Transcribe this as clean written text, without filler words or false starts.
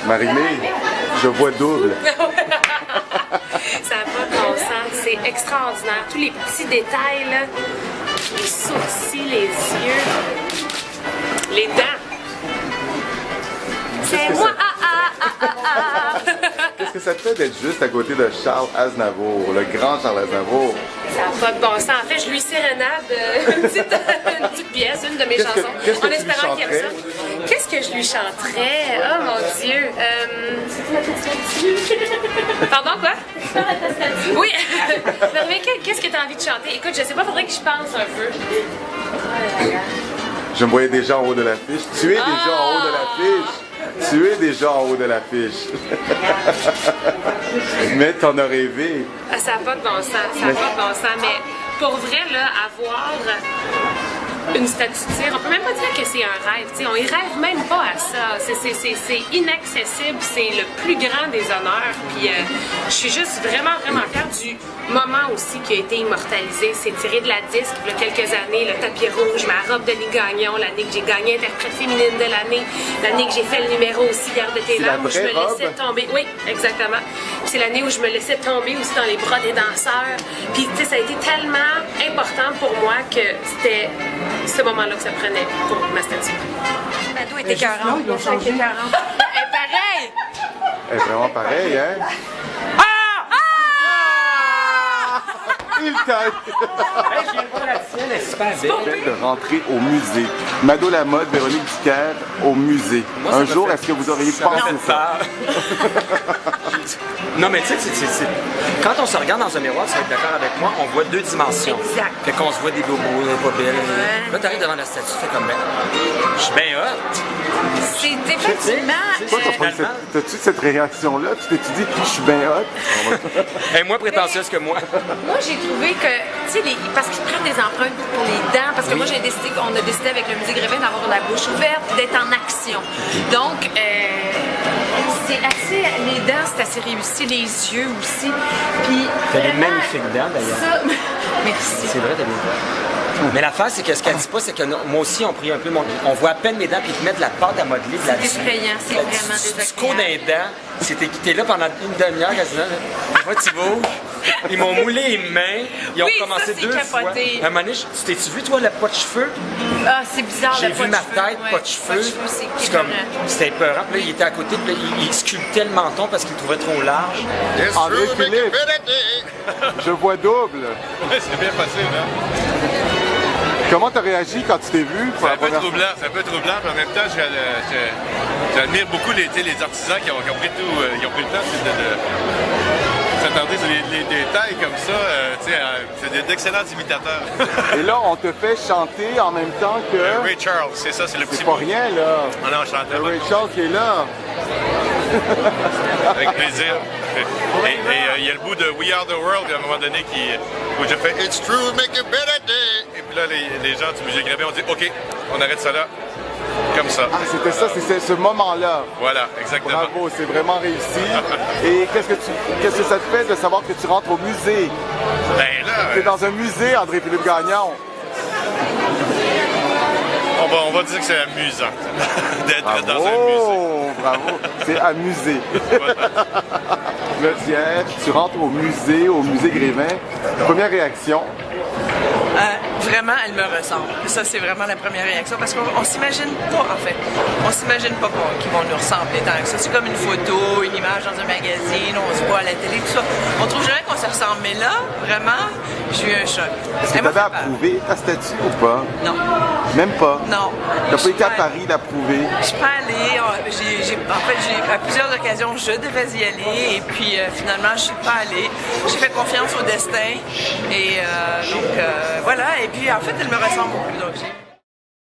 Marie-Mé, je vois double. Ça n'a pas de bon sens, c'est extraordinaire. Tous les petits détails, là, les sourcils, les yeux, les dents. C'est moi, Qu'est-ce que ça te fait d'être juste à côté de Charles Aznavour, le grand Charles Aznavour? Ça n'a pas de bon sens. En fait, je lui sérénade une petite pièce, une de mes chansons, en espérant qu'il aime ça. Qu'est-ce que je lui chanterais? Oh mon Dieu! Pardon, quoi? Oui! Mais qu'est-ce que tu as envie de chanter? Écoute, je sais pas, faudrait que je pense un peu. Je me voyais déjà en haut de l'affiche. Tu es déjà en haut de l'affiche. Tu es déjà en haut de l'affiche. Mais t'en as rêvé. Ça n'a pas de bon sens, ça n'a pas de bon sens. Mais pour vrai, là, avoir une statue de cire, on peut même pas dire que c'est un rêve. T'sais, on y rêve même pas à ça. C'est inaccessible, c'est le plus grand des honneurs. Puis je suis juste vraiment fière du moment aussi qui a été immortalisé. C'est tiré de la disque il y a quelques années, le tapis rouge, ma robe de Denis Gagnon, l'année que j'ai gagné interprète féminine de l'année, l'année que j'ai fait le numéro aussi Gare de tes larmes, où je me laissais tomber. Oui, exactement. C'est l'année où je me laissais tomber aussi dans les bras des danseurs. Puis tu sais, ça a été tellement important pour moi que c'était ce moment-là que ça prenait pour ma statue. Mado était 40. Elle est pareille! Elle est vraiment pareille, hein? Il taille! Je viens de voir la tienne, elle est super belle. De rentrer au musée. Mado Lamotte, Véronique Dicker au musée. Moi, Un jour, est-ce que vous auriez pensé ça? Non, mais tu sais, quand on se regarde dans un miroir, tu vas être d'accord avec moi, on voit deux dimensions. Exact. Fait qu'on se voit des bobos, pas belles. Là, t'arrives devant la statue, tu fais comme, ben, je suis bien hot. C'est effectivement. Toi, t'as-tu cette réaction-là? Tu t'es dit, je suis bien hot? Elle est moins prétentieuse que moi. Moi, j'ai trouvé que, tu sais, parce qu'ils prennent des empreintes pour les dents, parce que moi, on a décidé avec le musée Grévin d'avoir la bouche ouverte, d'être en action. Donc, c'est assez, les dents, c'est assez réussi, les yeux aussi. Puis, T'as des vraiment, magnifiques dents, d'ailleurs. ça, merci. C'est vrai, t'as des dents. Mais l'affaire, c'est que ce qu'elle dit pas, c'est que moi aussi, on prie un peu, on voit à peine mes dents, puis ils te mettent de la pâte à modeler de là-dessus. C'est effrayant, c'est vraiment Tu cours désagréable. d'un dent, t'es là pendant une demi-heure, quasiment. Moi, tu bouges. Ils m'ont moulé les mains, ils ont Oui, commencé ça, c'est deux fois. capoté. À un moment donné, t'es-tu vu, toi, le pas de cheveux? Ah, c'est bizarre. J'ai le vu pas de ma cheveux, tête, ouais. pas de cheveux. C'est comme, épeurant. c'était épeurant. Puis là, il était à côté, puis là, il sculptait le menton parce qu'il le trouvait trop large. André Philippe, je vois double. Ouais, c'est bien facile, hein? Comment t'as réagi quand tu t'es vu pour C'est la un peu première fois? troublant, c'est un peu troublant, mais en même temps, j'admire beaucoup les artisans qui ont pris ils ont pris le temps de s'attarder sur les détails comme ça. C'est d'excellents imitateurs. Et là, on te fait chanter en même temps que... Ray Charles, c'est ça, c'est le petit C'est pas bout. rien, là. Ah non, je chantais Ray pas. Charles qui est là. Avec plaisir. Et il y a le bout de We Are the World, à un moment donné, où je fais It's true, make a better day. Et puis là, les gens du musée Grévin ont dit OK, on arrête ça là. Comme ça. Ah, c'était ça, c'est ce moment-là. Voilà, exactement. Bravo, c'est vraiment réussi. Et qu'est-ce que ça te fait de savoir que tu rentres au musée? Ben là, Tu es dans un musée, André-Philippe Gagnon. on va dire que c'est amusant d'être dans un musée. Bravo, bravo. C'est amusé. Là, tiens, tu rentres au musée Grévin. Première réaction? Vraiment, elle me ressemble. Ça, c'est vraiment la première réaction parce qu'on s'imagine pas, en fait. On s'imagine pas qu'ils vont nous ressembler tant que ça. C'est comme une photo, une image dans un magazine, on se voit à la télé, tout ça. On trouve jamais qu'on se ressemble. Mais là, vraiment, j'ai eu un choc. Est-ce que tu avais approuvé ta statue ou pas? Non. Même pas? Non. T'as pas été à Paris l'approuver? Je suis pas allée. À plusieurs occasions, je devais y aller. Et puis, finalement, je suis pas allée. J'ai fait confiance au destin. Et donc, voilà. Et puis, en fait, elle me ressemble beaucoup. Donc,